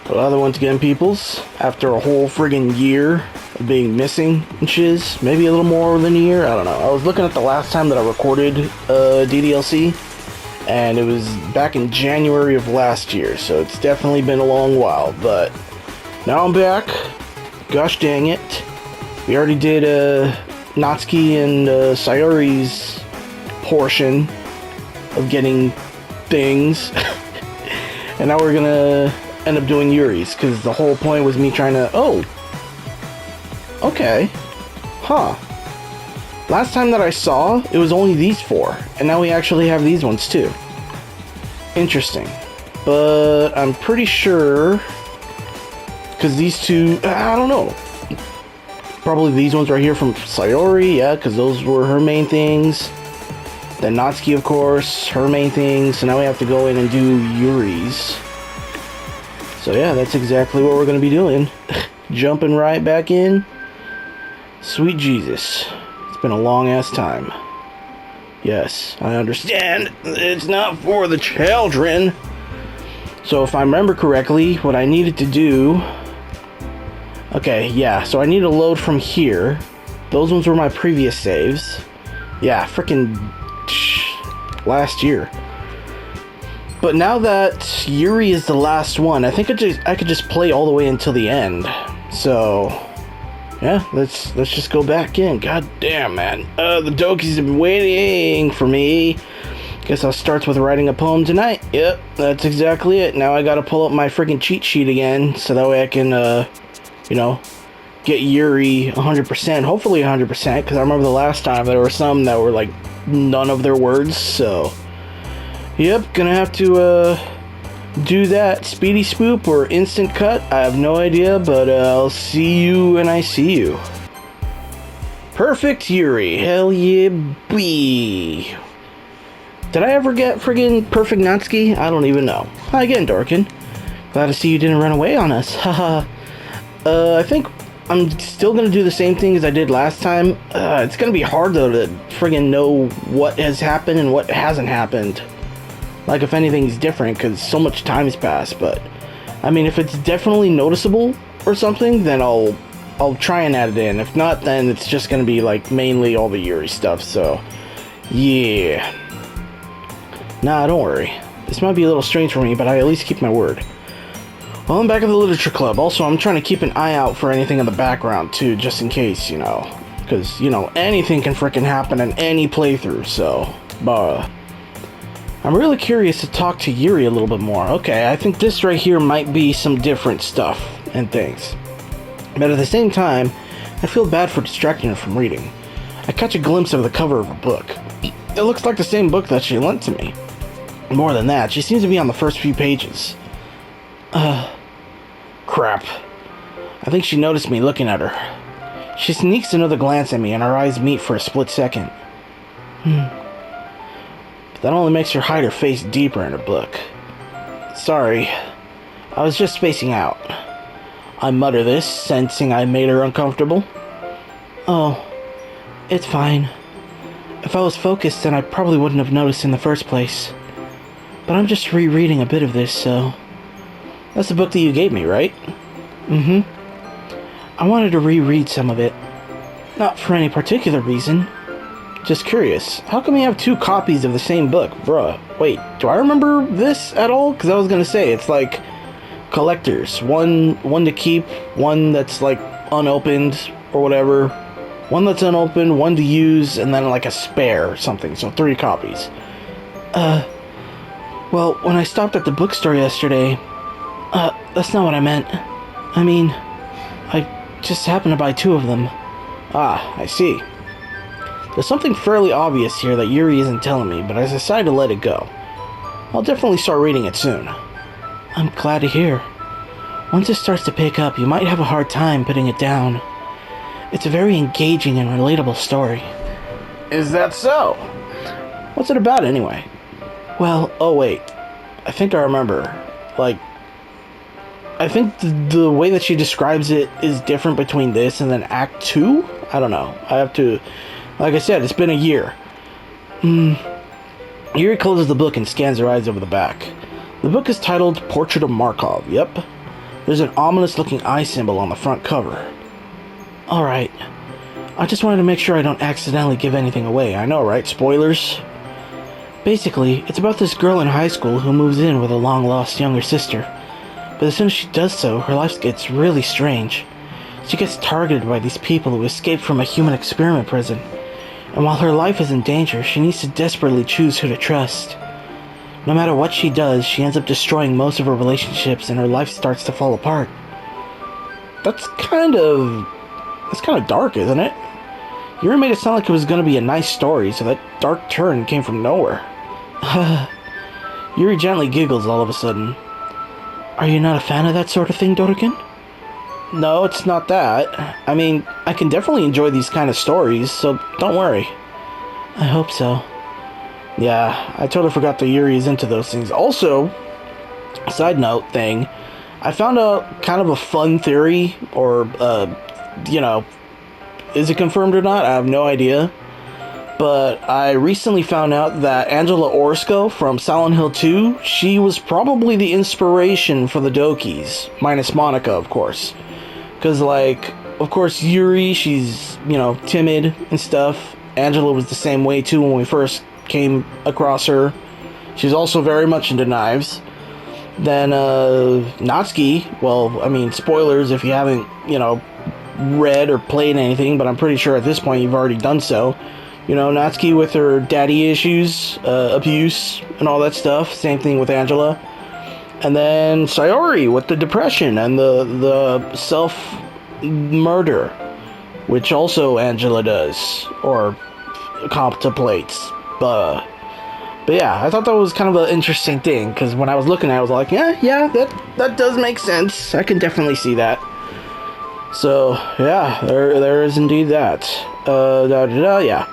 Well, once again, peoples, after a whole friggin' year of being missing and shiz, maybe a little more than a year, I don't know. I was looking at the last time that I recorded DDLC, and it was back in January of last year, so it's definitely been a long while, but now I'm back. Gosh dang it. We already did Natsuki and Sayori's portion of getting things, and now we're gonna end up doing Yuri's, because the whole point was me trying to... Oh! Okay. Huh. Last time that I saw, it was only these four, and now we actually have these ones too. Interesting. But I'm pretty sure... Because these two... I don't know. Probably these ones right here from Sayori, yeah, because those were her main things. Then Natsuki, of course, her main things. So now we have to go in and do Yuri's. So yeah, that's exactly what we're going to be doing. Jumping right back in. Sweet Jesus. It's been a long-ass time. Yes, I understand. It's not for the children. So if I remember correctly, what I needed to do... Okay, yeah, so I need to load from here. Those ones were my previous saves. Yeah, frickin' last year. But now that Yuri is the last one, I think I could just play all the way until the end. So, yeah, let's just go back in. God damn, man. The Dokis have been waiting for me. Guess I'll start with writing a poem tonight. Yep, that's exactly it. Now I gotta pull up my freaking cheat sheet again, so that way I can, you know, get Yuri 100%. Hopefully 100%, because I remember the last time there were some that were like none of their words, so... Yep, gonna have to do that. Speedy swoop or instant cut, I have no idea, but I'll see you when I see you. Perfect Yuri, hell yeah, boy. Did I ever get friggin' perfect Natsuki? I don't even know. Hi again, Dorkin. Glad to see you didn't run away on us, haha. I think I'm still gonna do the same thing as I did last time. It's gonna be hard though to friggin' know what has happened and what hasn't happened. Like if anything's different, because so much time has passed. But I mean, if it's definitely noticeable or something, then I'll try and add it in. If not, then it's just gonna be like mainly all the Yuri stuff. So yeah. Nah, don't worry. This might be a little strange for me, but I at least keep my word. Well, I'm back at the literature club. Also, I'm trying to keep an eye out for anything in the background too, just in case, you know, because you know anything can frickin' happen in any playthrough. So, I'm really curious to talk to Yuri a little bit more. Okay, I think this right here might be some different stuff and things. But at the same time, I feel bad for distracting her from reading. I catch a glimpse of the cover of her book. It looks like the same book that she lent to me. More than that, she seems to be on the first few pages. Crap. I think she noticed me looking at her. She sneaks another glance at me and our eyes meet for a split second. But that only makes her hide her face deeper in her book. Sorry. I was just spacing out. I mutter this, sensing I made her uncomfortable. Oh, it's fine. If I was focused, then I probably wouldn't have noticed in the first place. But I'm just rereading a bit of this, so... That's the book that you gave me, right? Mm-hmm. I wanted to reread some of it. Not for any particular reason. Just curious. How come you have two copies of the same book? Bruh. Wait, do I remember this at all? Because I was gonna say, it's like... collectors. One to keep, one that's like unopened or whatever. One that's unopened, one to use, and then like a spare or something. So 3 copies. Well, when I stopped at the bookstore yesterday... that's not what I meant. I mean, I just happened to buy 2 of them. Ah, I see. There's something fairly obvious here that Yuri isn't telling me, but I decided to let it go. I'll definitely start reading it soon. I'm glad to hear. Once it starts to pick up, you might have a hard time putting it down. It's a very engaging and relatable story. Is that so? What's it about anyway? Well, oh wait. I think I remember. Like, I think the way that she describes it is different between this and then Act 2? I don't know. I have to... Like I said, it's been a year. Yuri closes the book and scans her eyes over the back. The book is titled Portrait of Markov. Yep. There's an ominous-looking eye symbol on the front cover. Alright. I just wanted to make sure I don't accidentally give anything away. I know, right? Spoilers? Basically, it's about this girl in high school who moves in with a long-lost younger sister. But as soon as she does so, her life gets really strange. She gets targeted by these people who escaped from a human experiment prison. And while her life is in danger, she needs to desperately choose who to trust. No matter what she does, she ends up destroying most of her relationships and her life starts to fall apart. That's kind of dark, isn't it? Yuri made it sound like it was going to be a nice story, so that dark turn came from nowhere. Yuri gently giggles all of a sudden. Are you not a fan of that sort of thing, Dorikin? No, it's not that. I mean, I can definitely enjoy these kind of stories, so don't worry. I hope so. Yeah, I totally forgot that Yuri is into those things. Also, side note thing, I found out kind of a fun theory, or, is it confirmed or not? I have no idea. But I recently found out that Angela Orozco from Silent Hill 2, she was probably the inspiration for the Dokis. Minus Monica, of course. Because, of course, Yuri, she's, timid and stuff. Angela was the same way, too, when we first came across her. She's also very much into knives. Then, Natsuki, well, I mean, spoilers if you haven't, read or played anything, but I'm pretty sure at this point you've already done so. Natsuki with her daddy issues, abuse, and all that stuff. Same thing with Angela. And then Sayori with the depression and the self-murder, which also Angela does, or contemplates. But yeah, I thought that was kind of an interesting thing, because when I was looking at it, I was like, yeah, that does make sense. I can definitely see that. So, yeah, there is indeed that. Yeah.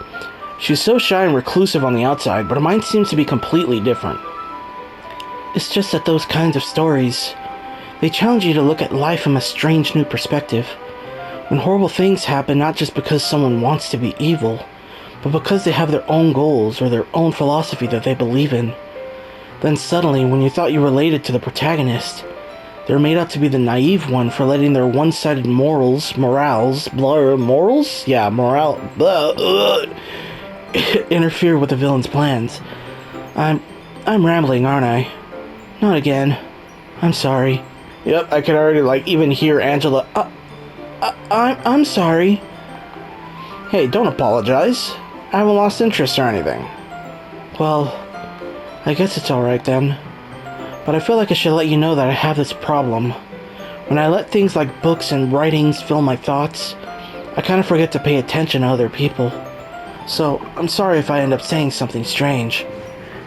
She's so shy and reclusive on the outside, but her mind seems to be completely different. It's just that those kinds of stories, they challenge you to look at life from a strange new perspective. When horrible things happen not just because someone wants to be evil, but because they have their own goals or their own philosophy that they believe in. Then suddenly, when you thought you related to the protagonist, they're made out to be the naive one for letting their one-sided morals, interfere with the villain's plans. I'm rambling, aren't I? Not again. I'm sorry. Yep, I can already, even hear Angela. I'm sorry. Hey, don't apologize. I haven't lost interest or anything. Well, I guess it's alright then. But I feel like I should let you know that I have this problem. When I let things like books and writings fill my thoughts, I kind of forget to pay attention to other people. So, I'm sorry if I end up saying something strange.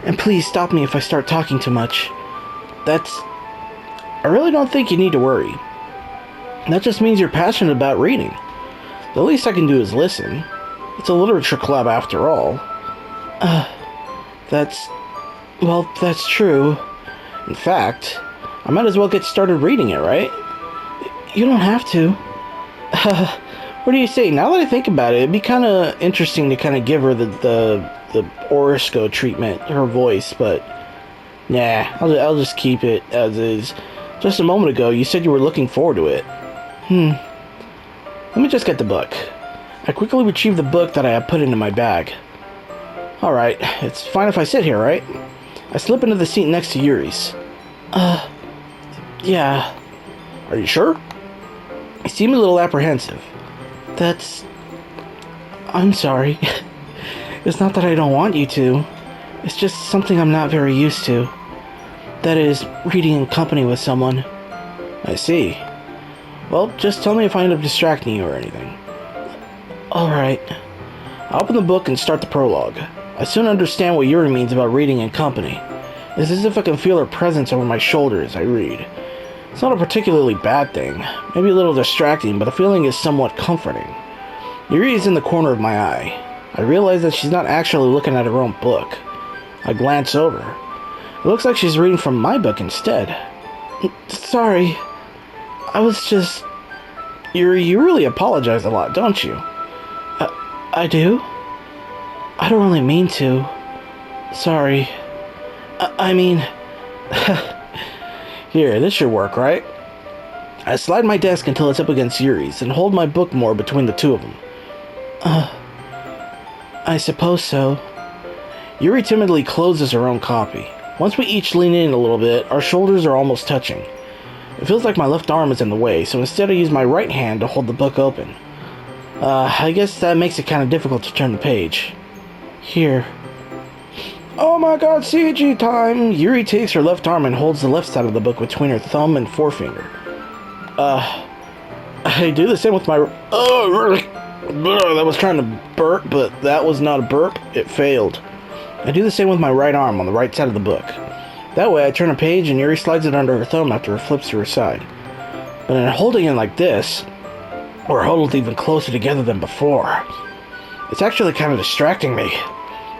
And please stop me if I start talking too much. I really don't think you need to worry. That just means you're passionate about reading. The least I can do is listen. It's a literature club after all. That's true. In fact, I might as well get started reading it, right? You don't have to. What do you say? Now that I think about it, it'd be kind of interesting to kind of give her the Orozco treatment, her voice, but nah, I'll just keep it as is. Just a moment ago, you said you were looking forward to it. Let me just get the book. I quickly retrieved the book that I had put into my bag. Alright, it's fine if I sit here, right? I slip into the seat next to Yuri's. Yeah. Are you sure? You seem a little apprehensive. I'm sorry. It's not that I don't want you to. It's just something I'm not very used to. That is, reading in company with someone. I see. Well, just tell me if I end up distracting you or anything. Alright. I open the book and start the prologue. I soon understand what Yuri means about reading in company. It's as if I can feel her presence over my shoulder as I read. It's not a particularly bad thing, maybe a little distracting, but the feeling is somewhat comforting. Yuri is in the corner of my eye. I realize that she's not actually looking at her own book. I glance over. It looks like she's reading from my book instead. Sorry. I was just... Yuri, you really apologize a lot, don't you? I do? I don't really mean to. Sorry. I mean... Here, this should work, right? I slide my desk until it's up against Yuri's and hold my book more between the two of them. I suppose so. Yuri timidly closes her own copy. Once we each lean in a little bit, our shoulders are almost touching. It feels like my left arm is in the way, so instead I use my right hand to hold the book open. I guess that makes it kind of difficult to turn the page. Here. Oh my god, CG time! Yuri takes her left arm and holds the left side of the book between her thumb and forefinger. I do the same with my... I was trying to burp, but that was not a burp. It failed. I do the same with my right arm on the right side of the book. That way I turn a page and Yuri slides it under her thumb after it flips to her side. But in holding it like this, we're huddled even closer together than before. It's actually kind of distracting me.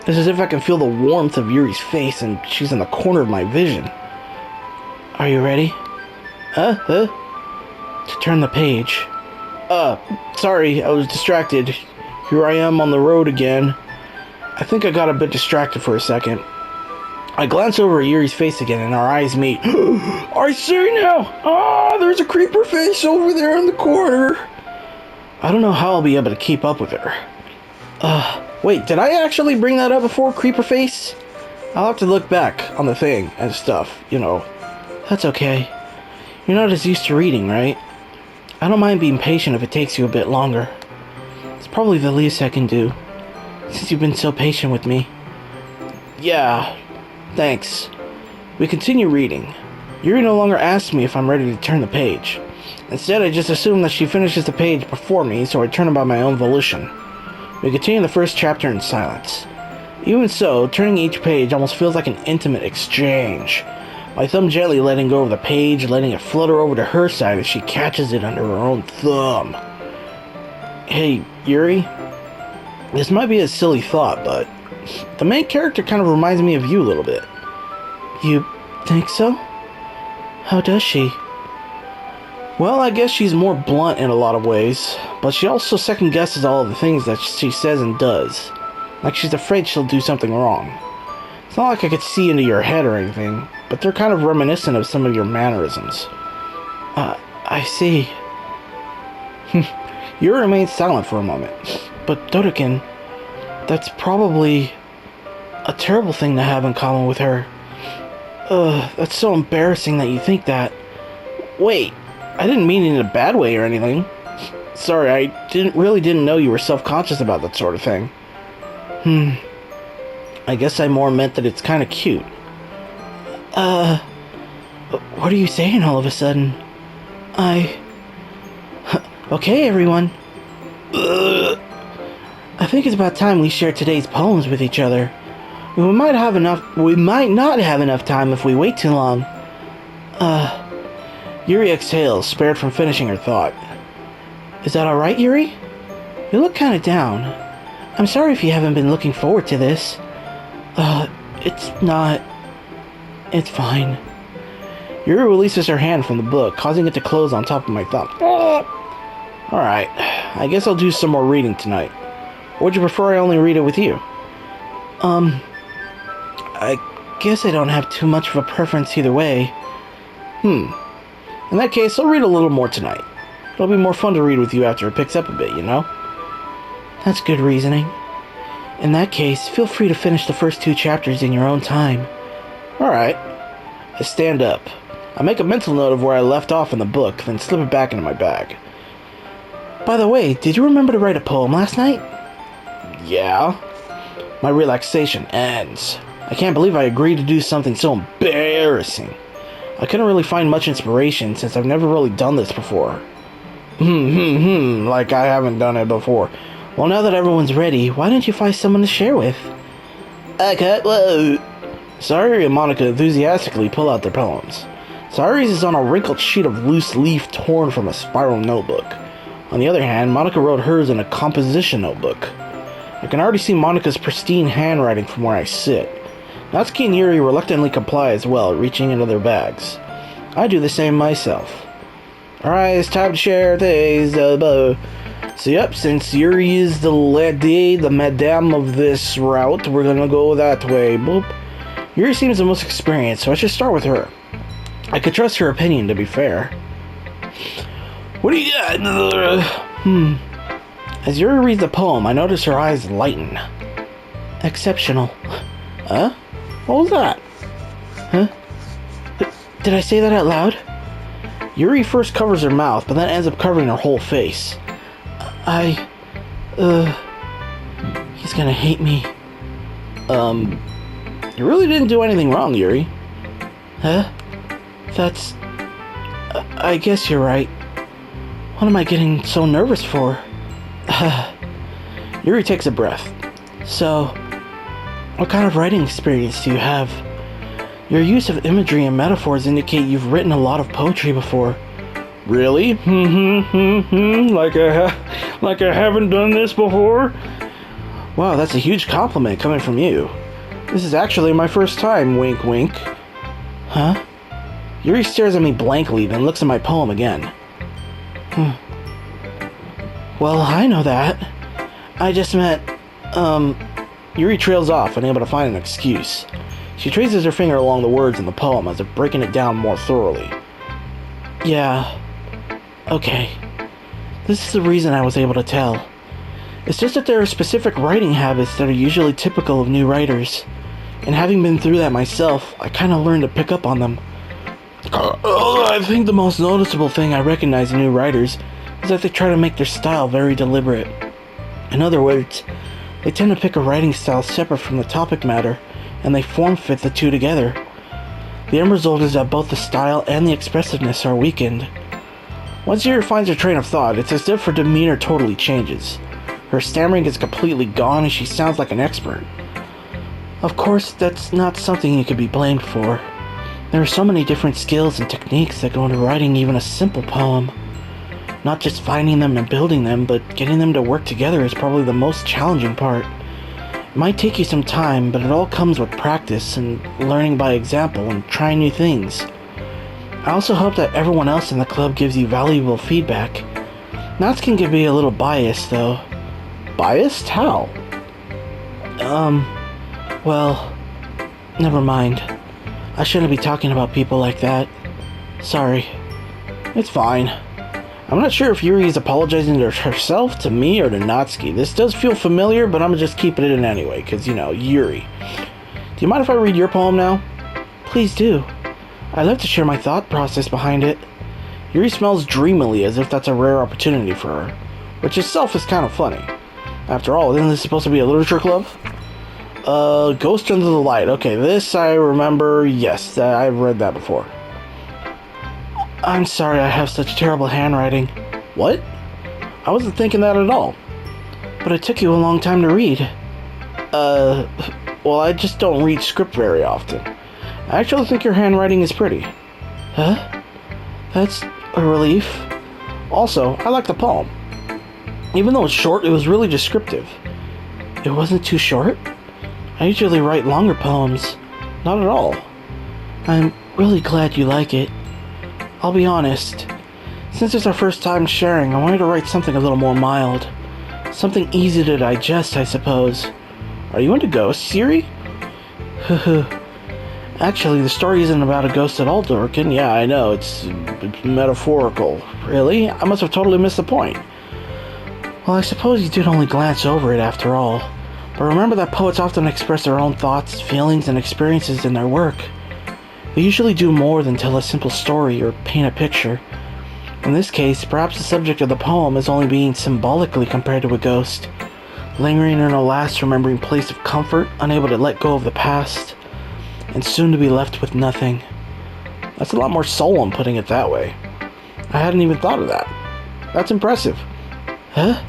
It's as if I can feel the warmth of Yuri's face and she's in the corner of my vision. Are you ready? To turn the page. Sorry, I was distracted. Here I am on the road again. I think I got a bit distracted for a second. I glance over at Yuri's face again and our eyes meet. I see now! There's a creeper face over there in the corner. I don't know how I'll be able to keep up with her. Wait, did I actually bring that up before, creeper face? I'll have to look back on the thing and stuff, you know. That's okay. You're not as used to reading, right? I don't mind being patient if it takes you a bit longer. It's probably the least I can do, since you've been so patient with me. Yeah, thanks. We continue reading. Yuri no longer asks me if I'm ready to turn the page. Instead, I just assume that she finishes the page before me, so I turn it by my own volition. We continue the first chapter in silence. Even so, turning each page almost feels like an intimate exchange. My thumb gently letting go of the page, letting it flutter over to her side as she catches it under her own thumb. Hey, Yuri? This might be a silly thought, but the main character kind of reminds me of you a little bit. You think so? How does she? Well, I guess she's more blunt in a lot of ways, but she also second-guesses all of the things that she says and does. Like she's afraid she'll do something wrong. It's not like I could see into your head or anything, but they're kind of reminiscent of some of your mannerisms. I see. Yuri remains silent for a moment. But Dodokin, that's probably a terrible thing to have in common with her. That's so embarrassing that you think that. Wait, I didn't mean it in a bad way or anything. Sorry, I didn't know you were self-conscious about that sort of thing. I guess I more meant that it's kind of cute. What are you saying all of a sudden? Okay, everyone. I think it's about time we share today's poems with each other. We might not have enough time if we wait too long. Yuri exhales, spared from finishing her thought. Is that alright, Yuri? You look kinda down. I'm sorry if you haven't been looking forward to this. It's not... It's fine. Yuri releases her hand from the book, causing it to close on top of my thumb. Alright, I guess I'll do some more reading tonight. Or would you prefer I only read it with you? I guess I don't have too much of a preference either way. In that case, I'll read a little more tonight. It'll be more fun to read with you after it picks up a bit, you know? That's good reasoning. In that case, feel free to finish the first 2 chapters in your own time. Alright. I stand up. I make a mental note of where I left off in the book, then slip it back into my bag. By the way, did you remember to write a poem last night? Yeah. My relaxation ends. I can't believe I agreed to do something so embarrassing. I couldn't really find much inspiration since I've never really done this before. Like I haven't done it before. Well, now that everyone's ready, why don't you find someone to share with? Okay, whoa. Sayuri and Monica enthusiastically pull out their poems. Sayuri's is on a wrinkled sheet of loose leaf torn from a spiral notebook. On the other hand, Monica wrote hers in a composition notebook. I can already see Monica's pristine handwriting from where I sit. Natsuki and Yuri reluctantly comply as well, reaching into their bags. I do the same myself. Alright, it's time to share things. So yep, since Yuri is the lady, the madame of this route, we're gonna go that way. Boop. Yuri seems the most experienced, so I should start with her. I could trust her opinion, to be fair. What do you got? As Yuri reads the poem, I notice her eyes lighten. Exceptional. Huh? What was that? Huh? Did I say that out loud? Yuri first covers her mouth, but then ends up covering her whole face. He's gonna hate me. You really didn't do anything wrong, Yuri. Huh? That's... I guess you're right. What am I getting so nervous for? Yuri takes a breath. So, what kind of writing experience do you have? Your use of imagery and metaphors indicate you've written a lot of poetry before. Really? Like I haven't done this before? Wow, that's a huge compliment coming from you. This is actually my first time, wink wink. Huh? Yuri stares at me blankly, then looks at my poem again. Well, I know that. I just meant, Yuri trails off, unable to find an excuse. She traces her finger along the words in the poem as if breaking it down more thoroughly. Yeah. Okay. This is the reason I was able to tell. It's just that there are specific writing habits that are usually typical of new writers. And having been through that myself, I kind of learned to pick up on them. I think the most noticeable thing I recognize in new writers is that they try to make their style very deliberate. In other words, they tend to pick a writing style separate from the topic matter, and they form-fit the two together. The end result is that both the style and the expressiveness are weakened. Once Yuri finds her train of thought, it's as if her demeanor totally changes. Her stammering is completely gone and she sounds like an expert. Of course, that's not something you could be blamed for. There are so many different skills and techniques that go into writing even a simple poem. Not just finding them and building them, but getting them to work together is probably the most challenging part. It might take you some time, but it all comes with practice and learning by example and trying new things. I also hope that everyone else in the club gives you valuable feedback. Natsuki can be a little biased, though. Biased? How? Well, never mind. I shouldn't be talking about people like that. Sorry. It's fine. I'm not sure if Yuri is apologizing to herself, to me, or to Natsuki. This does feel familiar, but I'm gonna just keep it in anyway, because, you know, Yuri. Do you mind if I read your poem now? Please do. I'd love to share my thought process behind it. Yuri smells dreamily, as if that's a rare opportunity for her, which itself is kind of funny. After all, isn't this supposed to be a literature club? Ghost Under the Light. Okay, this I remember. Yes, I've read that before. I'm sorry I have such terrible handwriting. What? I wasn't thinking that at all. But it took you a long time to read. Well, I just don't read script very often. I actually think your handwriting is pretty. Huh? That's a relief. Also, I like the poem. Even though it's short, it was really descriptive. It wasn't too short? I usually write longer poems. Not at all. I'm really glad you like it. I'll be honest. Since it's our first time sharing, I wanted to write something a little more mild. Something easy to digest, I suppose. Are you into ghosts, Yuri? Actually, the story isn't about a ghost at all, Dorkin. Yeah, I know, it's metaphorical. Really? I must have totally missed the point. Well, I suppose you did only glance over it after all. But remember that poets often express their own thoughts, feelings, and experiences in their work. They usually do more than tell a simple story or paint a picture. In this case, perhaps the subject of the poem is only being symbolically compared to a ghost, lingering in a last remembering place of comfort, unable to let go of the past, and soon to be left with nothing. That's a lot more solemn putting it that way. I hadn't even thought of that. That's impressive. Huh?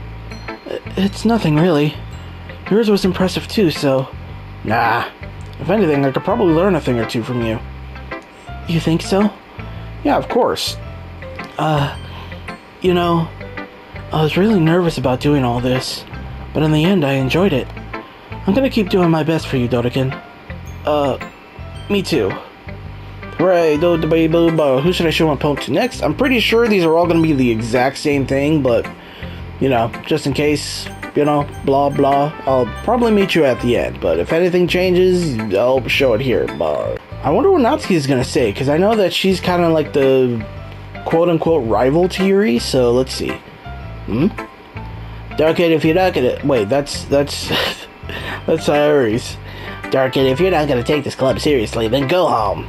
It's nothing really. Yours was impressive too, so... Nah. If anything, I could probably learn a thing or two from you. You think so? Yeah, of course. You know, I was really nervous about doing all this, but in the end I enjoyed it. I'm gonna keep doing my best for you, Dodokin. Me too. Hooray, who should I show my poem to next? I'm pretty sure these are all gonna be the exact same thing, but, you know, just in case... You know, blah blah. I'll probably meet you at the end, but if anything changes, I'll show it here. I wonder what Natsuki is gonna say, because I know that she's kind of like the quote-unquote rival to Yuri, so let's see. Darkhead, if you're not gonna... Wait, that's that's Yuri's. Darkhead, if you're not gonna take this club seriously, then go home.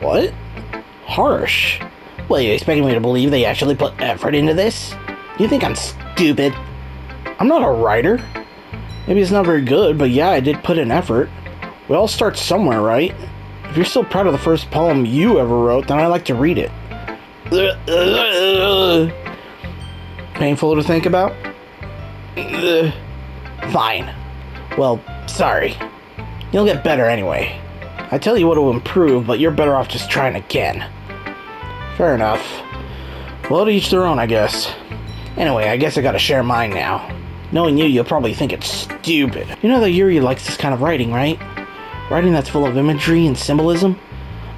What? Harsh. Well, you expecting me to believe they actually put effort into this? You think I'm stupid? I'm not a writer. Maybe it's not very good, but yeah, I did put in effort. We all start somewhere, right? If you're still proud of the first poem you ever wrote, then I'd like to read it. Painful to think about? Fine. Well, sorry. You'll get better anyway. I tell you what will improve, but you're better off just trying again. Fair enough. Well, to each their own, I guess. Anyway, I guess I gotta share mine now. Knowing you, you'll probably think it's stupid. You know that Yuri likes this kind of writing, right? Writing that's full of imagery and symbolism.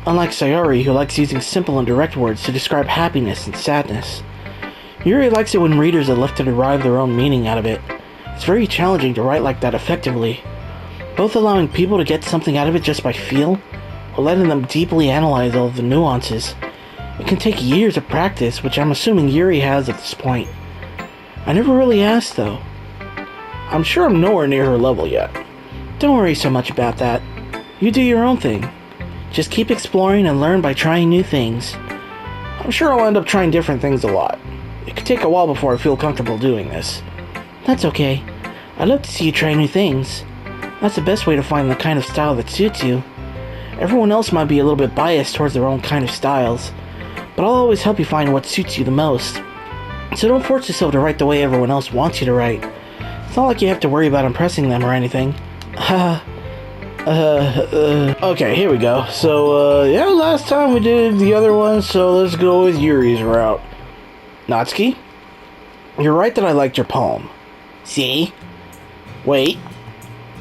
Unlike Sayori, who likes using simple and direct words to describe happiness and sadness. Yuri likes it when readers are left to derive their own meaning out of it. It's very challenging to write like that effectively. Both allowing people to get something out of it just by feel, or letting them deeply analyze all of the nuances. It can take years of practice, which I'm assuming Yuri has at this point. I never really asked, though. I'm sure I'm nowhere near her level yet. Don't worry so much about that. You do your own thing. Just keep exploring and learn by trying new things. I'm sure I'll end up trying different things a lot. It could take a while before I feel comfortable doing this. That's okay. I'd love to see you try new things. That's the best way to find the kind of style that suits you. Everyone else might be a little bit biased towards their own kind of styles, but I'll always help you find what suits you the most. So don't force yourself to write the way everyone else wants you to write. It's not like you have to worry about impressing them or anything. Okay, here we go. So, yeah, last time we did the other one, so let's go with Yuri's route. Natsuki? You're right that I liked your poem. See? Wait.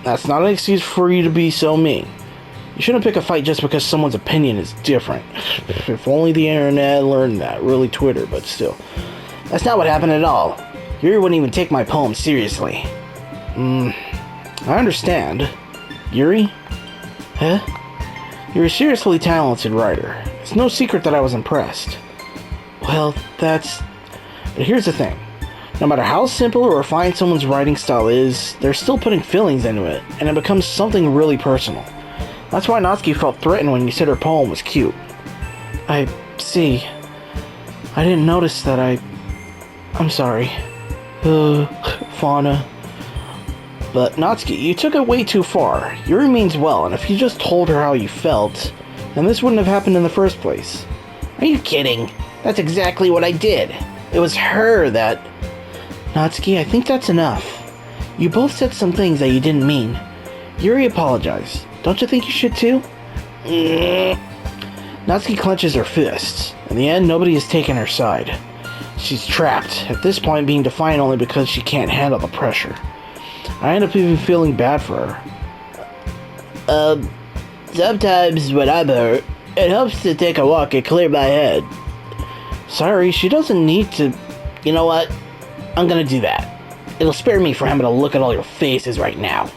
That's not an excuse for you to be so mean. You shouldn't pick a fight just because someone's opinion is different. If only the internet learned that. Really Twitter, but still. That's not what happened at all. Yuri wouldn't even take my poem seriously. I understand. Yuri? Huh? You're a seriously talented writer. It's no secret that I was impressed. Well, that's... But here's the thing. No matter how simple or refined someone's writing style is, they're still putting feelings into it, and it becomes something really personal. That's why Natsuki felt threatened when you said her poem was cute. I see. I didn't notice that I'm sorry. Fauna. But Natsuki, you took it way too far. Yuri means well, and if you just told her how you felt, then this wouldn't have happened in the first place. Are you kidding? That's exactly what I did. It was her that... Natsuki, I think that's enough. You both said some things that you didn't mean. Yuri apologized. Don't you think you should too? Natsuki clenches her fists. In the end, nobody has taken her side. She's trapped, at this point being defiant only because she can't handle the pressure. I end up even feeling bad for her. Sometimes when I'm hurt, it helps to take a walk and clear my head. Sorry, she doesn't need to... You know what? I'm gonna do that. It'll spare me from having to look at all your faces right now.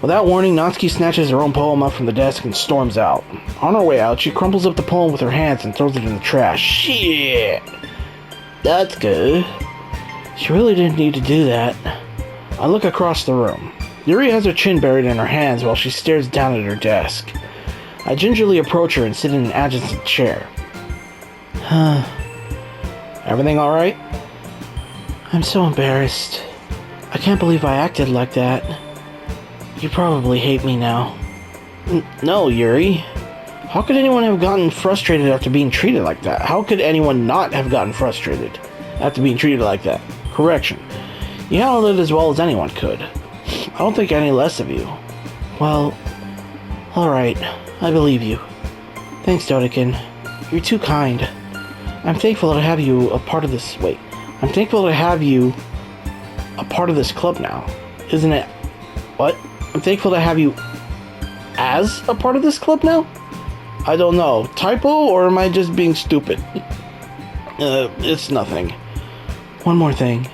Without warning, Natsuki snatches her own poem up from the desk and storms out. On her way out, she crumples up the poem with her hands and throws it in the trash. Shit! That's good. She really didn't need to do that. I look across the room. Yuri has her chin buried in her hands while she stares down at her desk. I gingerly approach her and sit in an adjacent chair. Everything alright? I'm so embarrassed. I can't believe I acted like that. You probably hate me now. No, Yuri. How could anyone have gotten frustrated after being treated like that? How could anyone not have gotten frustrated after being treated like that? Correction. You handled it as well as anyone could. I don't think any less of you. Well, alright. I believe you. Thanks, Dodekin. You're too kind. I'm thankful to have you a part of this... Wait. I'm thankful to have you a part of this club now. Isn't it? What? I'm thankful to have you as a part of this club now? I don't know. Typo, or am I just being stupid? It's nothing. One more thing.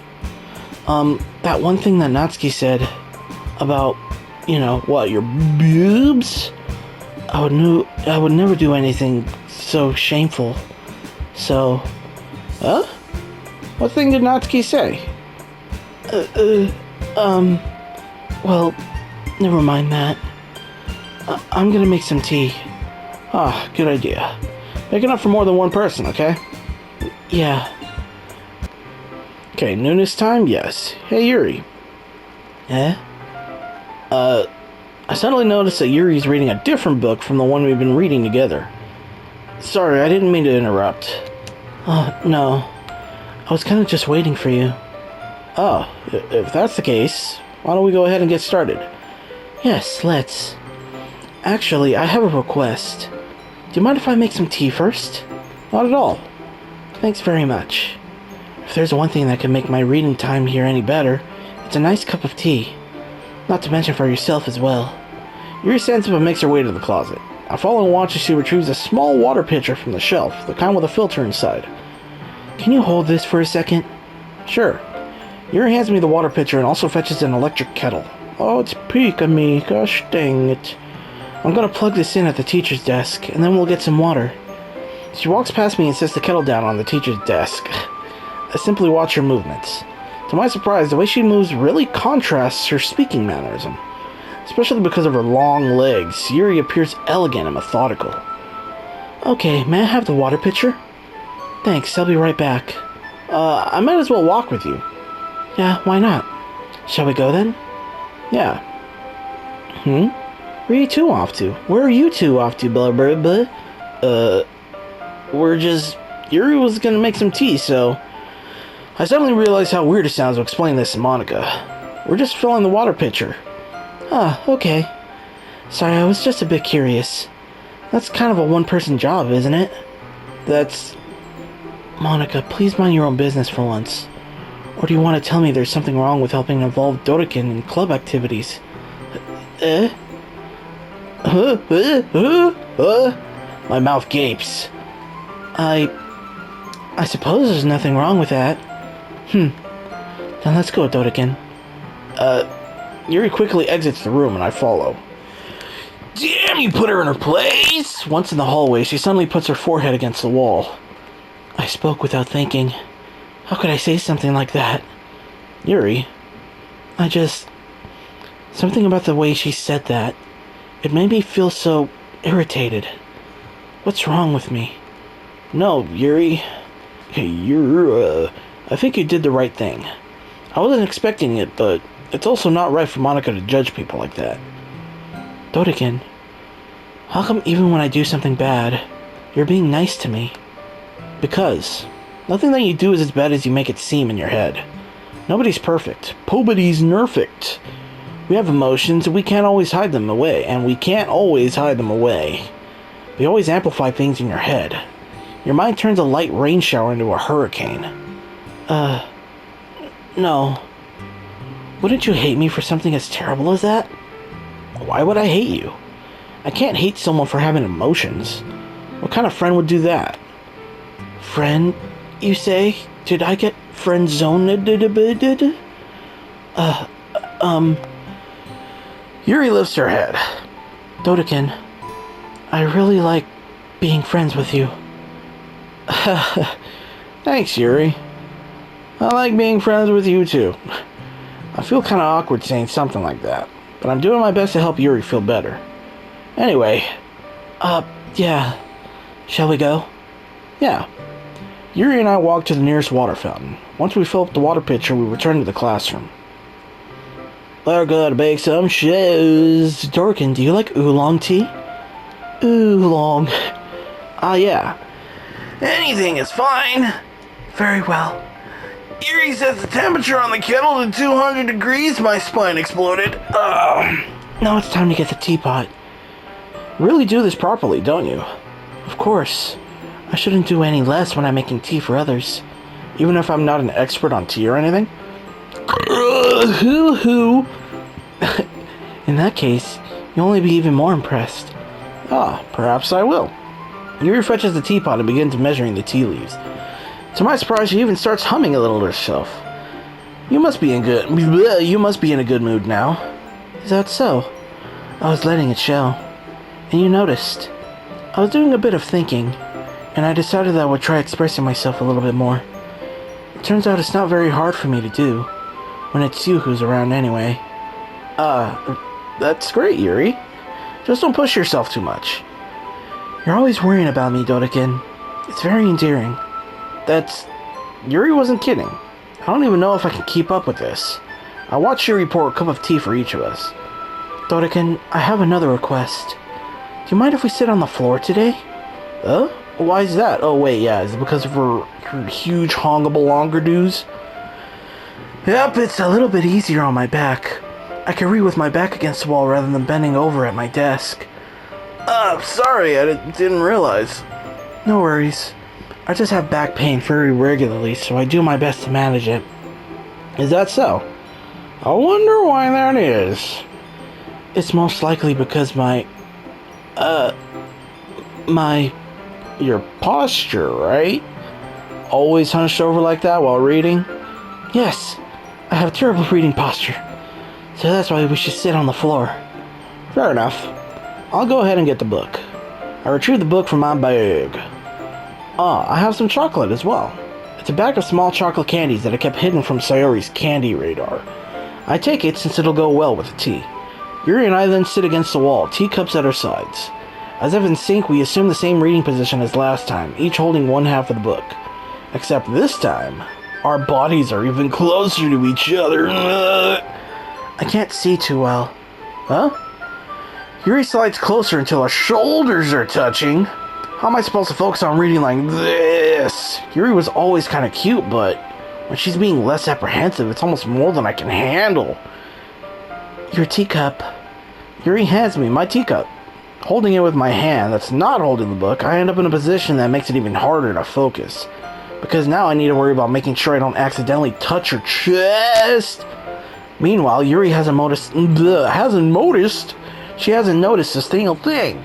That one thing that Natsuki said about, you know, what, your boobs? I would never do anything so shameful. So, huh? What thing did Natsuki say? Well, never mind that. I'm gonna make some tea. Ah, good idea. Make enough for more than one person, okay? Yeah. Okay, noonish time? Yes. Hey, Yuri. Eh? I suddenly noticed that Yuri's reading a different book from the one we've been reading together. Sorry, I didn't mean to interrupt. No. I was kind of just waiting for you. Oh, if that's the case, why don't we go ahead and get started? Yes, let's. Actually, I have a request. Do you mind if I make some tea first? Not at all. Thanks very much. If there's one thing that can make my reading time here any better, it's a nice cup of tea. Not to mention for yourself as well. Yuri stands up and makes her way to the closet. I follow and watch as she retrieves a small water pitcher from the shelf, the kind with a filter inside. Can you hold this for a second? Sure. Yuri hands me the water pitcher and also fetches an electric kettle. Oh, it's pika-me, gosh dang it. I'm gonna plug this in at the teacher's desk, and then we'll get some water. She walks past me and sets the kettle down on the teacher's desk. I simply watch her movements. To my surprise, the way she moves really contrasts her speaking mannerism. Especially because of her long legs, Yuri appears elegant and methodical. Okay, may I have the water pitcher? Thanks, I'll be right back. I might as well walk with you. Yeah, why not? Shall we go then? Yeah. Where are you two off to? Where are you two off to, blah blah blah? We're just... Yuri was gonna make some tea, so... I suddenly realized how weird it sounds to explain this to Monica. We're just filling the water pitcher. Ah, okay. Sorry, I was just a bit curious. That's kind of a one-person job, isn't it? That's... Monica, please mind your own business for once. Or do you want to tell me there's something wrong with helping involve Dodokin in club activities? My mouth gapes. I suppose there's nothing wrong with that. Then let's go, Dodokin. Yuri quickly exits the room and I follow. Damn, you put her in her place! Once in the hallway, she suddenly puts her forehead against the wall. I spoke without thinking. How could I say something like that? Yuri, something about the way she said that. It made me feel so irritated. What's wrong with me? No, Yuri. I think you did the right thing. I wasn't expecting it, but it's also not right for Monica to judge people like that. Dodokin, how come even when I do something bad, you're being nice to me? Because nothing that you do is as bad as you make it seem in your head. Nobody's perfect. Nobody's nerfect. We have emotions, and we can't always hide them away, They always amplify things in your head. Your mind turns a light rain shower into a hurricane. No. Wouldn't you hate me for something as terrible as that? Why would I hate you? I can't hate someone for having emotions. What kind of friend would do that? Friend, you say? Did I get friend-zoned? Yuri lifts her head. Dodokin, I really like being friends with you. Thanks, Yuri. I like being friends with you, too. I feel kind of awkward saying something like that, but I'm doing my best to help Yuri feel better. Anyway, yeah. Shall we go? Yeah. Yuri and I walk to the nearest water fountain. Once we fill up the water pitcher, we return to the classroom. We're gonna bake some shoes. Dorkin, do you like oolong tea? Oolong. Yeah. Anything is fine. Very well. Yuri sets the temperature on the kettle to 200 degrees. My spine exploded. Now it's time to get the teapot. Really do this properly, don't you? Of course. I shouldn't do any less when I'm making tea for others. Even if I'm not an expert on tea or anything. Hoo-hoo. In that case, you'll only be even more impressed. Perhaps I will. Yuri fetches the teapot and begins measuring the tea leaves. To my surprise, she even starts humming a little to herself. You must be in a good mood now. Is that so? I was letting it show. And you noticed. I was doing a bit of thinking. and I decided that I would try expressing myself a little bit more. It turns out it's not very hard for me to do, when it's you who's around anyway. That's great, Yuri. Just don't push yourself too much. You're always worrying about me, Dodokin. It's very endearing. Yuri wasn't kidding. I don't even know if I can keep up with this. I watched Yuri pour a cup of tea for each of us. Dodokin, I have another request. Do you mind if we sit on the floor today? Why is that? Oh, wait, yeah. Is it because of her huge hongable longer dues? Yep, it's a little bit easier on my back. I can read with my back against the wall rather than bending over at my desk. Sorry, I didn't realize. No worries. I just have back pain very regularly, so I do my best to manage it. Is that so? I wonder why that is. It's most likely because your posture, right? Always hunched over like that while reading? Yes, I have terrible reading posture. So that's why we should sit on the floor. Fair enough. I'll go ahead and get the book. I retrieved the book from my bag. I have some chocolate as well. It's a bag of small chocolate candies that I kept hidden from Sayori's candy radar. I take it since it'll go well with the tea. Yuri and I then sit against the wall, teacups at our sides. As if in sync, we assume the same reading position as last time, each holding one half of the book. Except this time, our bodies are even closer to each other. I can't see too well. Huh? Yuri slides closer until our shoulders are touching. How am I supposed to focus on reading like this? Yuri was always kind of cute, but when she's being less apprehensive, it's almost more than I can handle. Your teacup. Yuri hands me my teacup. Holding it with my hand that's not holding the book, I end up in a position that makes it even harder to focus. Because now I need to worry about making sure I don't accidentally touch her chest. Meanwhile, Yuri hasn't noticed a single thing.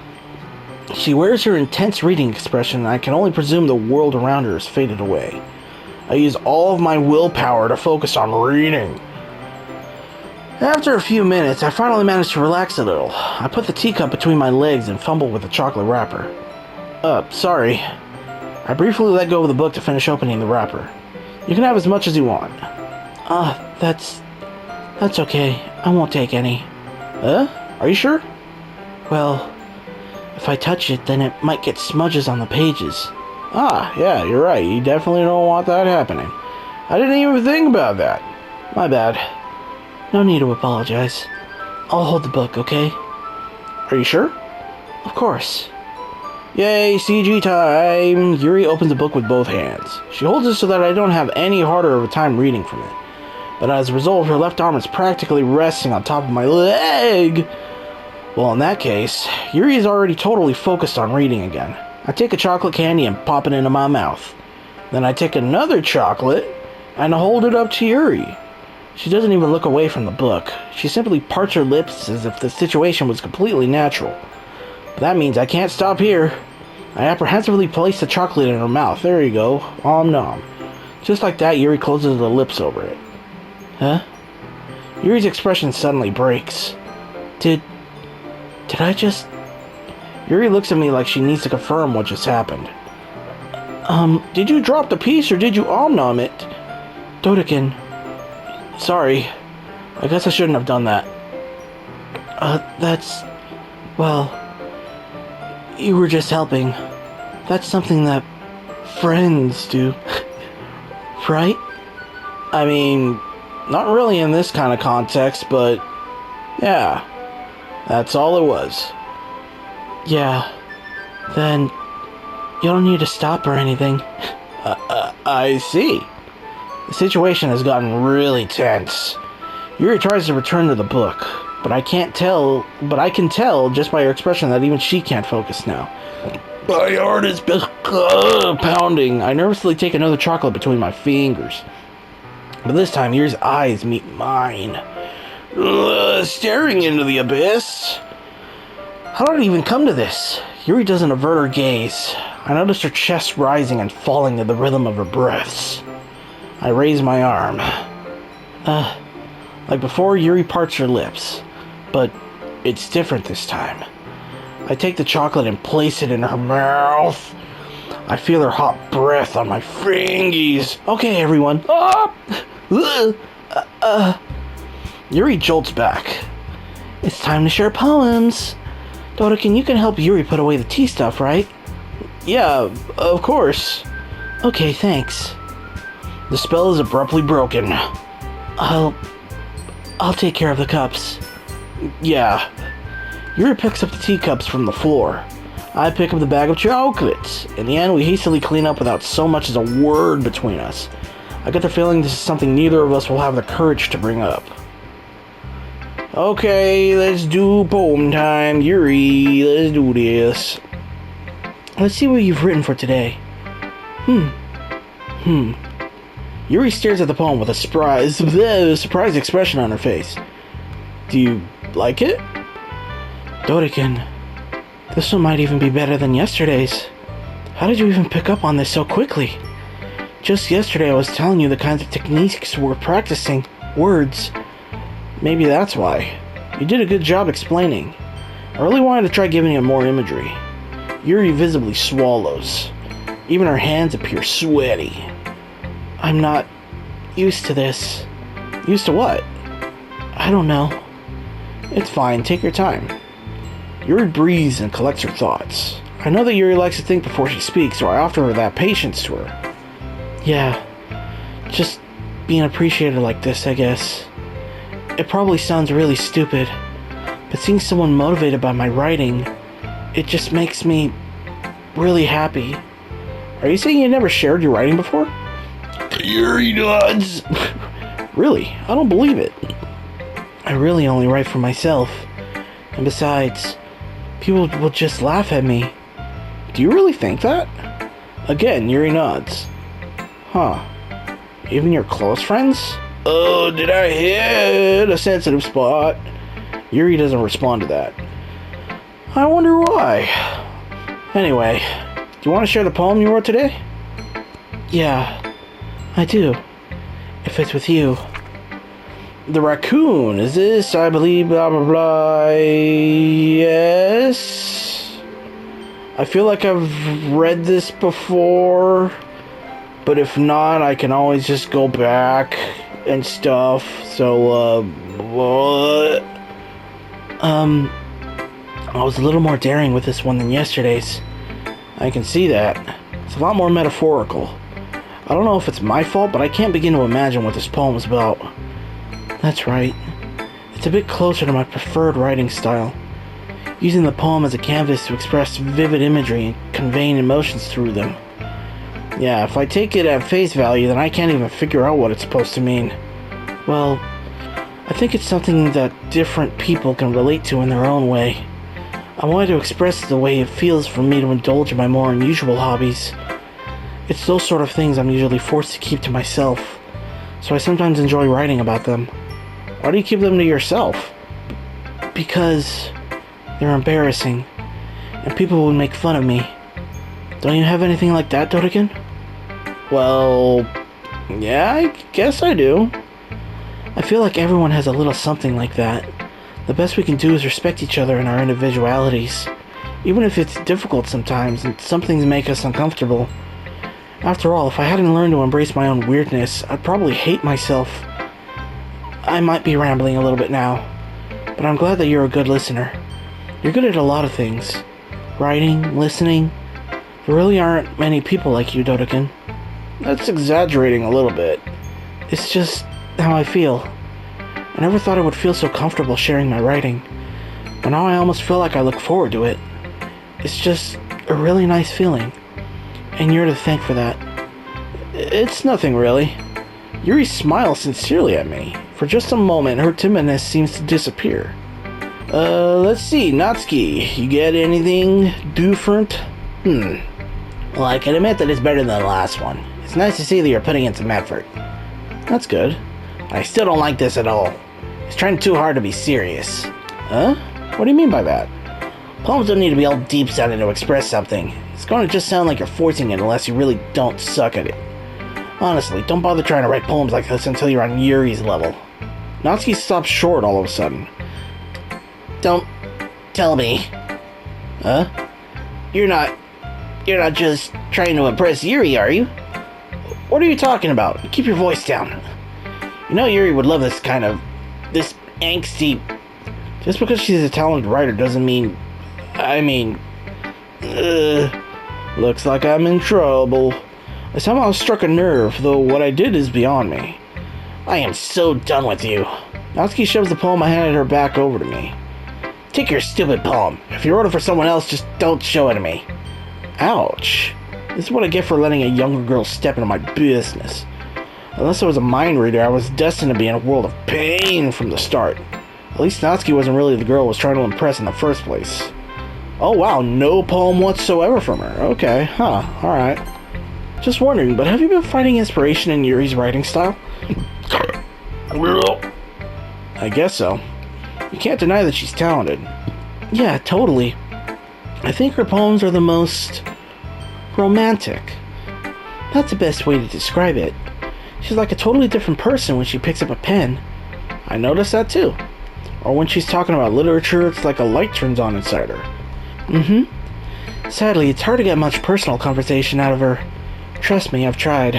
She wears her intense reading expression, and I can only presume the world around her has faded away. I use all of my willpower to focus on reading. After a few minutes, I finally managed to relax a little. I put the teacup between my legs and fumbled with the chocolate wrapper. Sorry. I briefly let go of the book to finish opening the wrapper. You can have as much as you want. That's okay. I won't take any. Are you sure? Well, if I touch it, then it might get smudges on the pages. Yeah, you're right. You definitely don't want that happening. I didn't even think about that. My bad. No need to apologize. I'll hold the book, okay? Are you sure? Of course. Yay, CG time! Yuri opens the book with both hands. She holds it so that I don't have any harder of a time reading from it. But as a result, her left arm is practically resting on top of my leg. Well, in that case, Yuri is already totally focused on reading again. I take a chocolate candy and pop it into my mouth. Then I take another chocolate and hold it up to Yuri. She doesn't even look away from the book. She simply parts her lips as if the situation was completely natural. But that means I can't stop here. I apprehensively place the chocolate in her mouth. There you go. Om nom. Just like that, Yuri closes the lips over it. Huh? Yuri's expression suddenly breaks. Did I just... Yuri looks at me like she needs to confirm what just happened. Did you drop the piece or did you om nom it? Dodokin. Sorry. I guess I shouldn't have done that. Well, you were just helping. That's something that friends do. Right? I mean, not really in this kind of context, but yeah, that's all it was. Yeah, then you don't need to stop or anything. I see. The situation has gotten really tense. Yuri tries to return to the book, but I can tell just by her expression that even she can't focus now. My heart is pounding. I nervously take another chocolate between my fingers. But this time, Yuri's eyes meet mine. Staring into the abyss. How did it even come to this? Yuri doesn't avert her gaze. I notice her chest rising and falling to the rhythm of her breaths. I raise my arm. Like before, Yuri parts her lips. But it's different this time. I take the chocolate and place it in her mouth. I feel her hot breath on my fingies. Okay, everyone. Yuri jolts back. It's time to share poems. Dodokin, you can help Yuri put away the tea stuff, right? Yeah, of course. Okay, thanks. The spell is abruptly broken. I'll take care of the cups. Yeah. Yuri picks up the teacups from the floor. I pick up the bag of chocolates. In the end, we hastily clean up without so much as a word between us. I get the feeling this is something neither of us will have the courage to bring up. Okay, let's do poem time. Yuri, let's do this. Let's see what you've written for today. Yuri stares at the poem with a surprised expression on her face. Do you like it? Dodokin, this one might even be better than yesterday's. How did you even pick up on this so quickly? Just yesterday I was telling you the kinds of techniques we're practicing. Words. Maybe that's why. You did a good job explaining. I really wanted to try giving you more imagery. Yuri visibly swallows. Even her hands appear sweaty. I'm not used to this. Used to what? I don't know. It's fine, take your time. Yuri breathes and collects her thoughts. I know that Yuri likes to think before she speaks, so I offer her that patience to her. Yeah, just being appreciated like this, I guess. It probably sounds really stupid, but seeing someone motivated by my writing, it just makes me really happy. Are you saying you never shared your writing before? Yuri nods. Really? I don't believe it. I really only write for myself. And besides, people will just laugh at me. Do you really think that? Again, Yuri nods. Huh. Even your close friends? Oh, did I hit a sensitive spot? Yuri doesn't respond to that. I wonder why. Anyway, do you want to share the poem you wrote today? Yeah, I do. If it's with you. The raccoon, is this? I believe, blah, blah, blah. Yes? I feel like I've read this before, but if not, I can always just go back and stuff. So, what? I was a little more daring with this one than yesterday's. I can see that. It's a lot more metaphorical. I don't know if it's my fault, but I can't begin to imagine what this poem is about. That's right. It's a bit closer to my preferred writing style. Using the poem as a canvas to express vivid imagery and conveying emotions through them. Yeah, if I take it at face value, then I can't even figure out what it's supposed to mean. Well, I think it's something that different people can relate to in their own way. I wanted to express the way it feels for me to indulge in my more unusual hobbies. It's those sort of things I'm usually forced to keep to myself, so I sometimes enjoy writing about them. Why do you keep them to yourself? Because they're embarrassing, and people would make fun of me. Don't you have anything like that, Dodokin? Well, yeah, I guess I do. I feel like everyone has a little something like that. The best we can do is respect each other and our individualities, even if it's difficult sometimes and some things make us uncomfortable. After all, if I hadn't learned to embrace my own weirdness, I'd probably hate myself. I might be rambling a little bit now, but I'm glad that you're a good listener. You're good at a lot of things. Writing, listening. There really aren't many people like you, Dodokin. That's exaggerating a little bit. It's just how I feel. I never thought I would feel so comfortable sharing my writing, but now I almost feel like I look forward to it. It's just a really nice feeling, and you're to thank for that. It's nothing really. Yuri smiles sincerely at me. For just a moment, her timidness seems to disappear. Let's see, Natsuki, you get anything different? Well, I can admit that it's better than the last one. It's nice to see that you're putting in some effort. That's good. I still don't like this at all. It's trying too hard to be serious. Huh? What do you mean by that? Poems don't need to be all deep sounding to express something. It's going to just sound like you're forcing it unless you really don't suck at it. Honestly, don't bother trying to write poems like this until you're on Yuri's level. Natsuki stops short all of a sudden. Don't tell me. Huh? You're not You're not just trying to impress Yuri, are you? What are you talking about? Keep your voice down. You know Yuri would love this angsty... Just because she's a talented writer doesn't mean... Looks like I'm in trouble. I somehow struck a nerve, though what I did is beyond me. I am so done with you. Natsuki shoves the poem I handed her back over to me. Take your stupid poem. If you wrote it for someone else, just don't show it to me. Ouch. This is what I get for letting a younger girl step into my business. Unless I was a mind reader, I was destined to be in a world of pain from the start. At least Natsuki wasn't really the girl I was trying to impress in the first place. Oh wow, no poem whatsoever from her. Okay, huh, alright. Just wondering, but have you been finding inspiration in Yuri's writing style? I guess so. You can't deny that she's talented. Yeah, totally. I think her poems are the most... romantic. That's the best way to describe it. She's like a totally different person when she picks up a pen. I noticed that too. Or when she's talking about literature, it's like a light turns on inside her. Sadly, it's hard to get much personal conversation out of her. Trust me, I've tried.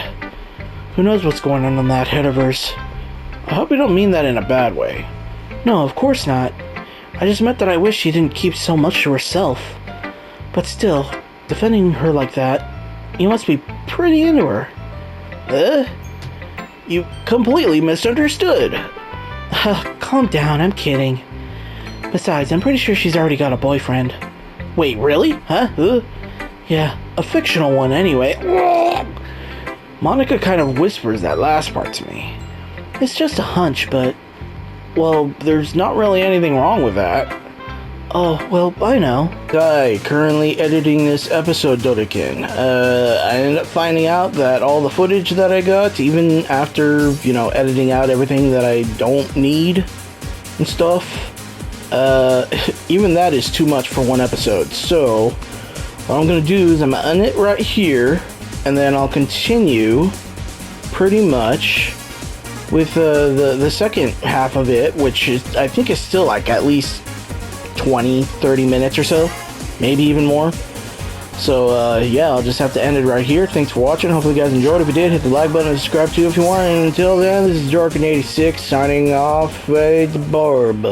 Who knows what's going on in that head of hers. I hope you don't mean that in a bad way. No, of course not. I just meant that I wish she didn't keep so much to herself. But still, defending her like that, you must be pretty into her. You completely misunderstood. Calm down, I'm kidding. Besides, I'm pretty sure she's already got a boyfriend. Wait, really? Huh? Yeah, a fictional one anyway. Monica kind of whispers that last part to me. It's just a hunch, but... well, there's not really anything wrong with that. Oh, well, I know. Currently editing this episode, Dodekin. I ended up finding out that all the footage that I got, even after, editing out everything that I don't need and stuff, even that is too much for one episode. So, what I'm going to do is I'm going to end it right here, and then I'll continue pretty much with the second half of it, which is, I think is still like at least 20-30 minutes or so, maybe even more. So yeah, I'll just have to end it right here. Thanks for watching. Hopefully you guys enjoyed. If you did, hit the like button and subscribe too if you want. And until then, this is Jorkin86 signing off. It's Barb.